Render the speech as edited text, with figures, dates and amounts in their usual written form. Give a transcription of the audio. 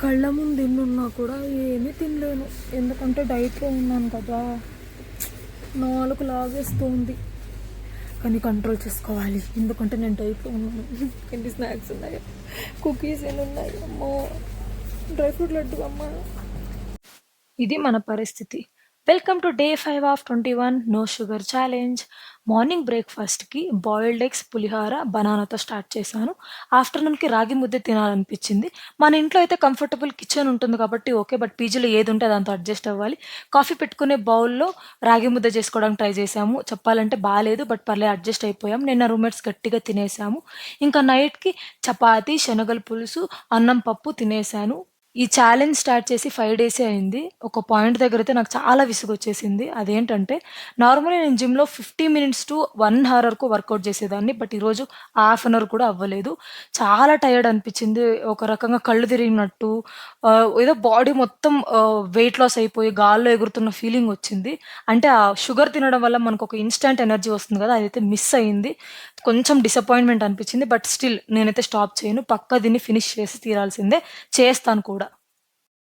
కళ్ళ ముందు ఎన్నున్నా కూడా ఏమీ తినలేను. ఎందుకంటే డైట్‌లో ఉన్నాను కదా! నాలుక లాగేస్తుంది. కానీ కంట్రోల్ చేసుకోవాలి. ఎందుకంటే నేను డైట్‌లో ఉన్నాను. ఎన్ని స్నాక్స్ ఉన్నాయో, కుకీస్ ఎన్నున్నాయి అమ్మో! డ్రై ఫ్రూట్ లడ్డు అమ్మ. ఇది మన పరిస్థితి. Welcome to day 5 of 21 no sugar challenge. Morning బ్రేక్‌ఫాస్ట్‌కి బాయిల్డ్ ఎగ్స్, పులిహోర, బనానాతో స్టార్ట్ చేశాను. ఆఫ్టర్‌నూన్‌కి రాగి ముద్ద తినాలనిపించింది. మన ఇంట్లో అయితే కంఫర్టబుల్ కిచెన్ ఉంటుంది కాబట్టి ఓకే. బట్ పీజీలో ఏదుంటే దాంతో అడ్జస్ట్ అవ్వాలి. కాఫీ పెట్టుకునే బౌల్‌లో రాగి ముద్ద చేసుకోవడానికి ట్రై చేశాము. చెప్పాలంటే బాలేదు. బట్ పర్లేదు అడ్జస్ట్ అయిపోయాం. నిన్న రూమ్‌మేట్స్ గట్టిగా తినేసాము. ఇంకా నైట్‌కి చపాతీ, శనగల పులుసు, అన్నం, పప్పు తినేసాను. ఈ ఛాలెంజ్ స్టార్ట్ చేసి 5 డేసే అయింది. ఒక పాయింట్ దగ్గరైతే నాకు చాలా విసుగొచ్చేసింది. అదేంటంటే నార్మల్‌గా నేను జిమ్‌లో 50 మినిట్స్ టు 1 అవర్ వరకు వర్కౌట్ చేసేదాన్ని. బట్ ఈరోజు హాఫ్ అన్ అవర్ కూడా అవ్వలేదు. చాలా టైర్డ్ అనిపించింది. ఒక రకంగా కళ్ళు తిరిగినట్టు ఏదో బాడీ మొత్తం వెయిట్ లాస్ అయిపోయి గాల్లో ఎగురుతున్న ఫీలింగ్ వచ్చింది. అంటే ఆ షుగర్ తినడం వల్ల మనకొక ఇన్‌స్టాంట్ ఎనర్జీ వస్తుంది కదా! అదైతే మిస్ అయింది. కొంచెం డిసప్పాయింట్‌మెంట్ అనిపించింది. బట్ స్టిల్ నేనైతే స్టాప్ చేయను. పక్కా దీన్ని ఫినిష్ చేసి తీరాల్సిందే. చేస్తాను కూడా.